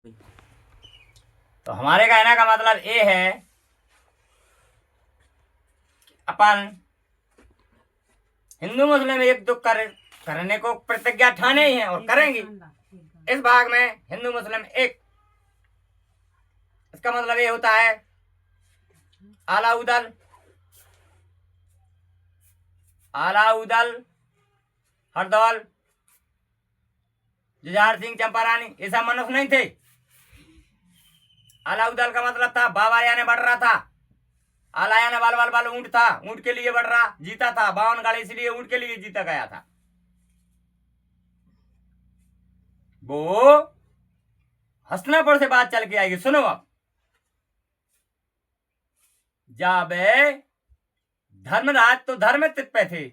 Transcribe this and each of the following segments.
तो हमारे कहने का मतलब ये है अपन हिंदू मुस्लिम एक दुख करने को प्रतिज्ञा ठाने ही है और करेंगे। इस भाग में हिंदू मुस्लिम एक, इसका मतलब ये होता है आलाउदल हरदौल जुझार सिंह चंपारानी, ये सब मनुष्य नहीं थे। आलाउदल का मतलब था बाबा यानी बढ़ रहा था, आला यानी बाल बाल बाल ऊंट था, ऊंट के लिए बढ़ रहा, जीता था 52 गाड़ी, इसलिए ऊंट के लिए जीता गया था। वो हस्तिनापुर से बात चल के आएगी, सुनो अब। जब धर्मराज तो धर्म पे थे,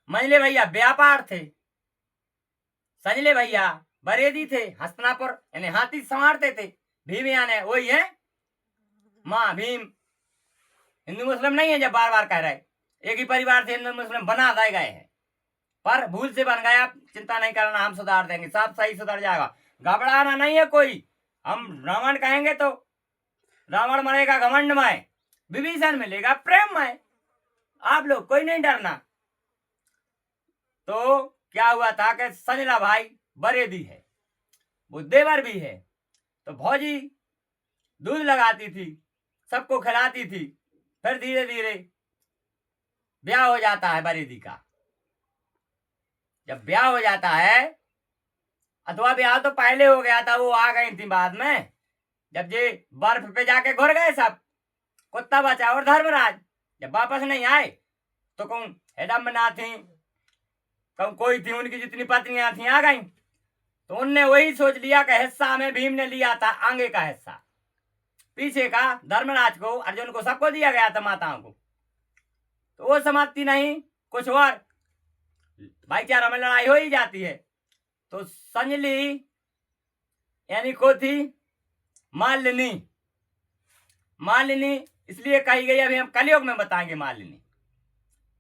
मंझले भैया व्यापार थे, संजले भैया बरेदी थे, हस्तिनापुर यानी हाथी संवारते थे। भीम यानी वही है मां भीम। हिंदू मुस्लिम नहीं है, जब बार बार कह रहे एक ही परिवार से हिंदू मुस्लिम बना दिए गए हैं, पर भूल से बन गया, चिंता नहीं करना, हम सुधार देंगे, सब सही सुधर जाएगा, घबराना नहीं है कोई। हम रावण कहेंगे तो रावण मरेगा घमंडमय, विभीषण मिलेगा प्रेममय, आप लोग कोई नहीं डरना। तो क्या हुआ था कि संजला भाई बरेदी है, वो देवर भी है, तो भौजी दूध लगाती थी, सबको खिलाती थी। फिर धीरे धीरे ब्याह हो जाता है बरेदी का। जब ब्याह हो जाता है, अथवा ब्याह तो पहले हो गया था, वो आ गई थी बाद में, जब ये बर्फ पे जाके घुर गए सब, कुत्ता बचा और धर्मराज जब वापस नहीं आए, तो कौन हेडम्बना थी, कौन कोई थी, उनकी जितनी पत्नियां थी आ गई, तो उनने वही सोच लिया कि हिस्सा में भीम ने लिया था, आगे का हिस्सा पीछे का धर्मराज को, अर्जुन को, सबको दिया गया था माताओं को। तो वो समाप्ति नहीं, कुछ और भाईचारा में लड़ाई हो ही जाती है। तो संजली यानी को थी मालिनी, मालिनी इसलिए कही गई, अभी हम कलयुग में बताएंगे मालिनी।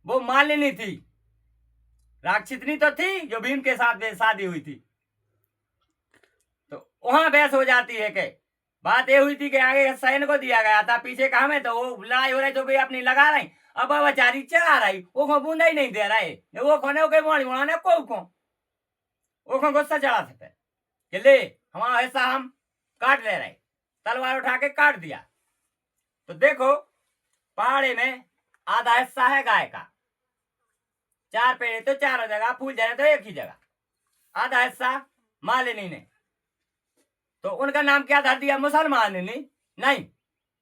वो मालिनी थी, राक्षितनी तो थी जो भीम के साथ शादी हुई थी। तो वहां बहस हो जाती है कि बात ये हुई थी कि आगे सैन को दिया गया था, पीछे का हमें, तो वो लड़ाई हो रही तो भी अपनी लगा रही, अब बेचारी चढ़ा रही, वो बूंदा ही नहीं दे रहे, वो खोने के मोड़ी मोड़ाने को वो गुस्सा चढ़ा था कि ले हमारा हिस्सा हम काट ले रहे, तलवार उठा के काट दिया। तो देखो पहाड़ी में आधा हिस्सा है गाय का, 4 पेड़ तो 4 जगह, फूल जाए तो एक ही जगह, आधा हिस्सा मालिनी ने। तो उनका नाम क्या धर दिया, मुसलमानिनी? नहीं,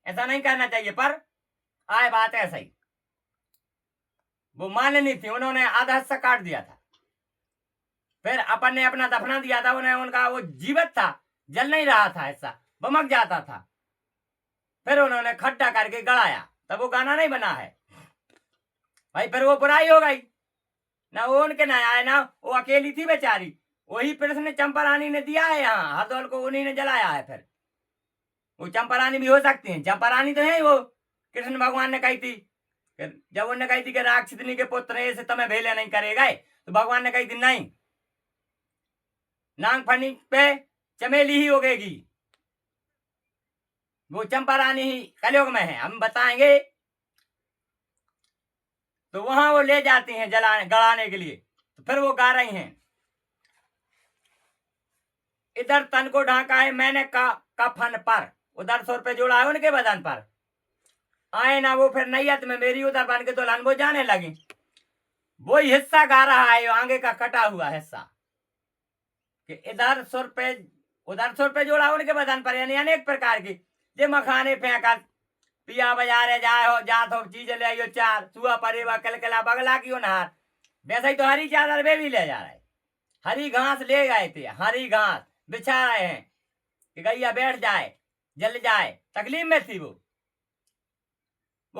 ऐसा नहीं कहना चाहिए, पर आए बात ऐसा ही, वो मालिनी थी, उन्होंने आधा हिस्सा काट दिया था। फिर अपन ने अपना दफना दिया था, उन्हें उनका वो जीवित था, जल नहीं रहा था, हिस्सा बमक जाता था। फिर उन्होंने खड्डा करके गड़ाया, तब वो गाना नहीं बना है भाई। फिर वो बुराई हो गई ना, वो उनके ना आए ना, वो अकेली थी बेचारी, वही कृष्ण चंपारानी ने दिया है यहाँ हरदौल को, उन्हीं ने जलाया है। फिर वो चंपारानी भी हो सकती है, चंपारानी तो है वो, कृष्ण भगवान ने कही थी, जब उन्होंने कही थी कि राक्षितनी के पुत्र ऐसे तुम्हें भेले नहीं करेगा, तो भगवान ने कही थी नहीं, नांग फनी पे चमेली ही उगेगी, वो चंपारानी ही कलयुग में है, हम बताएंगे। तो वहां वो ले जाती हैं जलाने गड़ाने के लिए, तो फिर वो गा रही हैं, इधर तन को ढांका है मैंने कफन पर, उधर 100 रुपये जोड़ा है उनके बदन पर, आए ना वो फिर नैयत में मेरी, उधर बन के दुल्हन वो जाने लगी। वही हिस्सा गा रहा है, आगे का कटा हुआ हिस्सा, कि इधर 100 रुपये उधर 100 रुपये जोड़ा उनके बदन पर, यानी अनेक प्रकार की, जे मखाने फेंका, पिया बाजारे जाए हो जात हो, चीज ले आइयो 4, सुआ परेवा कलकला बगला की नहार, वैसे ही तो हरी चादर वे भी ले जा रहे, हरी घास ले गए थे, हरी घास बिछा रहे हैं कि गैया बैठ जाए, जल जाए, तकलीफ में थी वो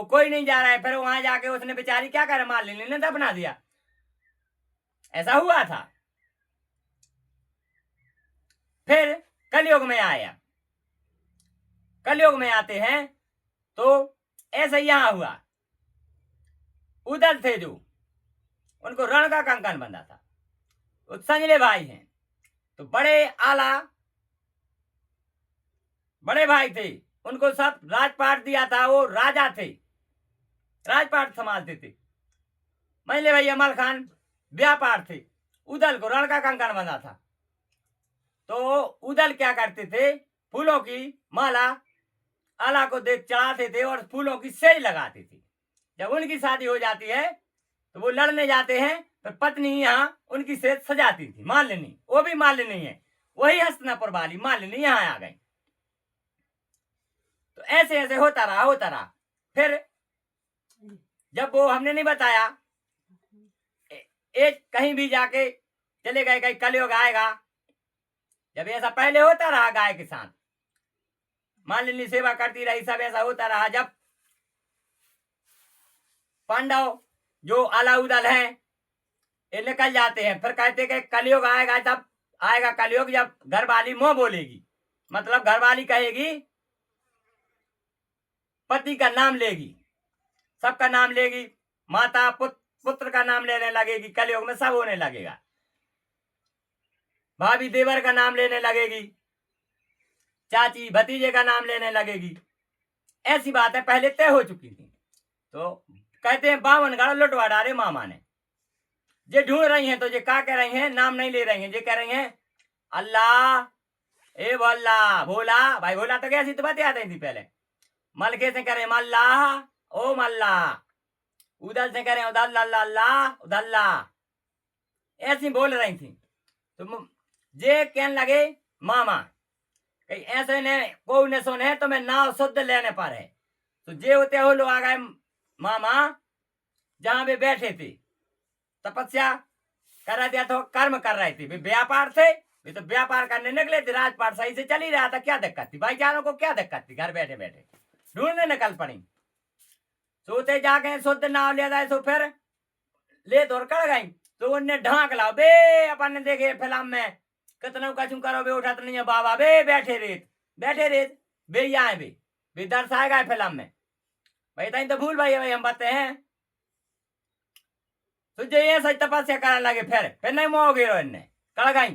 कोई नहीं जा रहा है। फिर वहां जाके उसने बेचारी क्या करे, मालिनी ने दफना दिया, ऐसा हुआ था। फिर कलयुग में आया, कलयुग में आते हैं तो ऐसा यहां हुआ, उदल थे जो उनको रण का कंकन बंधा था, वो संजले भाई हैं, तो बड़े आला बड़े भाई थे, उनको सब राजपाट दिया था, वो राजा थे, राजपाट संभालते थे। महिले भाई अमल खान व्यापार थे, उदल को रण का कंकण बना था। तो उदल क्या करते थे, फूलों की माला आला को देख चढ़ाते थे और फूलों की सेज लगाते थे। जब उनकी शादी हो जाती है तो वो लड़ने जाते हैं, तो पत्नी यहाँ उनकी सेज सजाती थी। मालिनी, वो भी मालिनी है, वही हस्तिनापुर वाली मालिनी यहाँ आ गई। तो ऐसे ऐसे होता रहा। फिर जब वो हमने नहीं बताया, एक कहीं भी जाके चले गए, कहीं कलयुग आएगा। जब ऐसा पहले होता रहा गाय के साथ, मालिनी सेवा करती रही, सब ऐसा होता रहा। जब पांडव जो आला उदल हैं ये निकल जाते हैं, फिर कहते कि कलयुग आएगा, तब आएगा कलयुग जब घरवाली मुंह बोलेगी, मतलब घरवाली कहेगी, पति का नाम लेगी, सबका नाम लेगी, माता पुत्र का नाम लेने लगेगी। कलयुग में सब होने लगेगा। भाभी देवर का नाम लेने लगेगी, चाची भतीजे का नाम लेने लगेगी। ऐसी बातें पहले तय हो चुकी थी। तो कहते हैं 52 गढ़ लुटवा डाले मामा ने। जे ढूंढ रही हैं तो जे क्या कह रही हैं, नाम नहीं ले रही हैं, जे कह रही हैं अल्लाह, ए भोला, भोला भाई, भोला तो कैसी तो बातें आती थी पहले। मलके से कह रहे मल्लाह, ओ मल्लाह। उदल से कह रहे उदल अल्लाह, उदल्ला। ऐसी बोल रही थी। तो जे कहने लगे मामा, कहीं ऐसे ने कोई ने सुने तो मैं नाव शुद्ध लेने पर है। तो जे होते हो लोग आ गए मामा जहां वे बैठे थे, तपस्या कर रहे थे तो कर्म कर रहे थे, वे व्यापार थे, वे तो व्यापार करने निकले थे। राजपाट सही से चल ही रहा था, क्या दिक्कत थी भाईचारों को, क्या दिक्कत थी, घर बैठे बैठे ढूंढने निकल पड़ी। सोते जाके शुद्ध नाव ले जाए, तो फिर ले दौड़ कर गई। तो उनने ढांक लाओ बे, अपन ने देखे फिल्म में कितना कछू करो बे, उठा तो नहीं है बाबा बे, बैठे रेत बे, यहाँ बे दर्शाए गए फिल्म में। भाई तई तो भूल भाई हम बताते हैं। तो जे ये सच तपस्या करने लगे, फिर नहीं मोह गिरो इनने कड़ गई।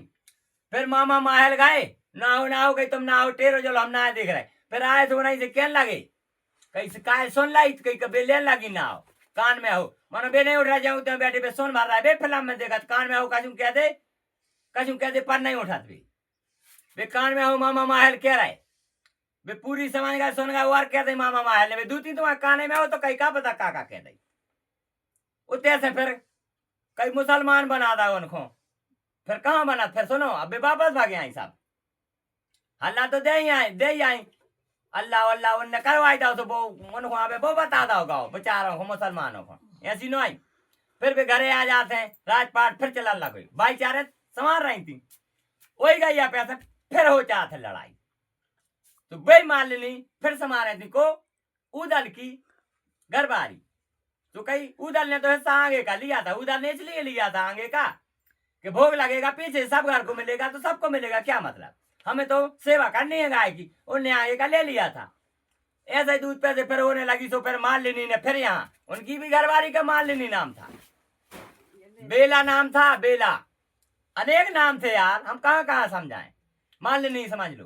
फिर मामा माहल गए, ना हो गई तुम ना हो टेरो, चलो हम ना देख रहे। फिर आए तो नहीं से कहने लगे, कहीं से काय सुन लाई, कहीं कभी लेने लगी ना हो कान में हो, मानो बे नहीं उठ रहा जाऊँ तो बैठे बे सुन मार रहा है बे, फिल्म में देखा कान में हो, कछू कह दे पर नहीं उठा बे कान में हो। मामा माहल कह रहा है वे पूरी समझ गए, सुन गए, और कह दे मामा माहल ने, वे दूती तुम्हारे काने में हो तो कहीं का पता काका कह दे। उतने से फिर कई मुसलमान बना दा उनको। फिर कहाँ बना, फिर सुनो अब वापस भागे आई साहब, हल्ला तो दे आई अल्लाह अल्लाह उनने करवाई दो, तो वो उनको अबे वो बता दो गाओ बेचारों को, मुसलमानों को ऐसी नहीं। फिर वे घरे आ जाते हैं, राजपाट फिर चला लगे, भाईचारे संभाल रही थी, वही गई या पैसा फिर हो जाते लड़ाई। तो वही मालिनी फिर संभाल रही थी को उदल की घरबारी। तो कहीं उदल ने तो हिस्सा आगे का लिया था, उदल ने इसलिए लिया था आगे का कि भोग लगेगा पीछे, सब घर को मिलेगा तो सबको मिलेगा, क्या मतलब, हमें तो सेवा करनी है गाय की, उनने आगे का ले लिया था। ऐसे ही दूध पैसे फिर होने लगी। तो फिर मालिनी ने फिर यहाँ उनकी भी घरवारी का मालिनी नाम था, बेला नाम था, बेला। अनेक नाम थे यार, हम कहाँ कहाँ समझाएं, मालिनी समझ लो।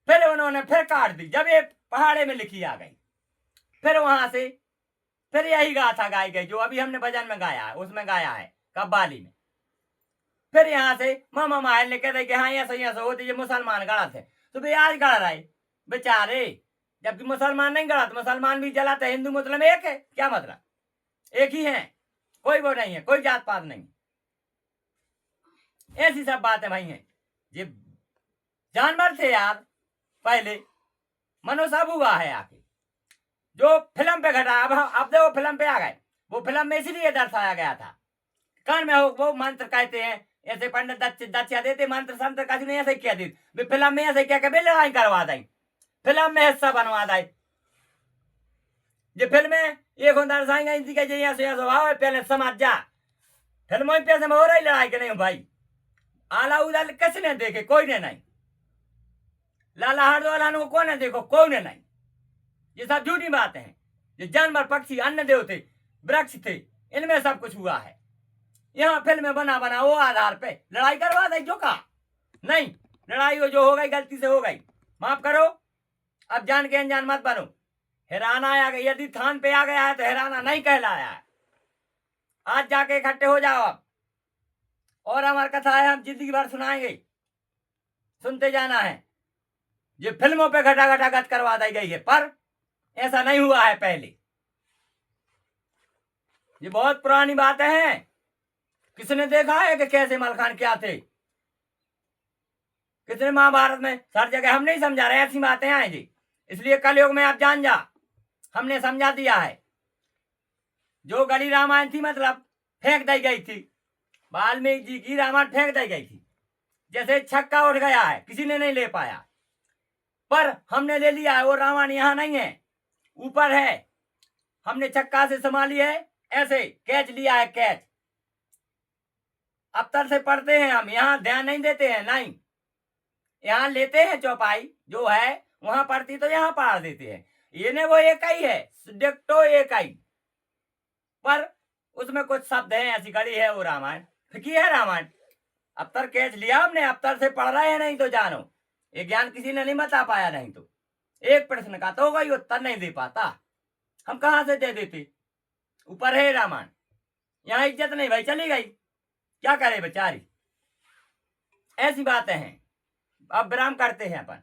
फिर उन्होंने फिर काट दी, जब ये पहाड़े में लिखी आ गई, फिर वहां से फिर यही गाथा गाई गई जो अभी हमने भजन में गाया है, उसमें गाया है कव्वाली में। फिर यहाँ से मामा माहल ने कह कि हाँ ऐसा होती, ये मुसलमान गढ़ा थे तो वे आज गढ़ रहे बेचारे, जबकि मुसलमान नहीं गढ़ा, तो मुसलमान भी जलाते, हिंदू मुस्लिम एक है, क्या मतलब, एक ही है, कोई वो नहीं है, कोई जात पात नहीं। ऐसी सब बातें भाई हैं। ये जानवर थे यार पहले, मनुष्य अब हुआ है आके, जो फिल्म पे घटा। अब देखो फिल्म पे आ गए, वो फिल्म में इसलिए दर्शाया गया था, कान में हो वो मंत्र कहते हैं, ऐसे पंडित दक्षा देते, मंत्र संत्र का नहीं ऐसे किया देते, वे फिल्म में ऐसे क्या कभी लड़ाई करवा दें, फिल्म में हिस्सा बनवा दें। जो फिल्म में एक दर्शाएंगे इनकी के जैसे ऐसे स्वभाव पहले समझ जा, फिल्मों में पैसे में हो रही लड़ाई के नहीं भाई। आला उदल किसने देखे, कोई ने नहीं। लाला हरदोलान को कौन ने देखो, कोई ने नहीं। ये सब झूठी बातें हैं। ये जानवर पक्षी अन्य देव थे, वृक्ष थे, इनमें सब कुछ हुआ है। यहाँ फिल्म बना वो आधार पे लड़ाई करवा दे, जो कहा नहीं, लड़ाई जो हो गई गलती से हो गई, माफ करो, अब जान के अनजान मत बनो। हैराना आ गया, यदि थान पे आ गया है तो हैराना नहीं कहलाया है। आज जाके इकट्ठे हो जाओ अब, और हमारी कथा है हम जिंदगी भर सुनाएंगे, सुनते जाना है। ये फिल्मों पे घटा घटा गत करवा दी गई है, पर ऐसा नहीं हुआ है पहले। ये बहुत पुरानी बातें हैं। किसने देखा है कि कैसे मलखान क्या थे? किसने महाभारत में हर जगह हम नहीं समझा रहे, ऐसी बातें हैं जी। इसलिए कलयुग में आप जान जा, हमने समझा दिया है। जो गली रामायण थी मतलब फेंक दी गई थी, वाल्मीकि जी की रामायण फेंक दी गई थी। जैसे छक्का उठ गया है, किसी ने नहीं ले पाया, पर हमने ले लिया है। वो रामायण यहाँ नहीं है, ऊपर है। हमने छक्का से संभाली है, ऐसे कैच लिया है, कैच। अफ्तर से पढ़ते हैं हम, यहाँ ध्यान नहीं देते हैं, नहीं। यहाँ लेते हैं चौपाई जो है, वहां पढ़ती तो यहाँ पढ़ देते हैं। ये ने वो एक ही है, डिक्टो एक ही, पर उसमें कुछ शब्द हैं, ऐसी गढ़ी है वो रामायण, फिकी है रामायण। अफ्तर कैच लिया हमने, अफ्तर से पढ़ रहे हैं, नहीं तो जानो ये ज्ञान किसी ने नहीं बता पाया। नहीं तो एक प्रश्न का तो कोई उत्तर नहीं दे पाता, हम कहां से दे देते। ऊपर है रामायण, यहाँ इज्जत नहीं भाई, चली गई, क्या करे बेचारी। ऐसी बातें हैं। अब विराम करते हैं अपन।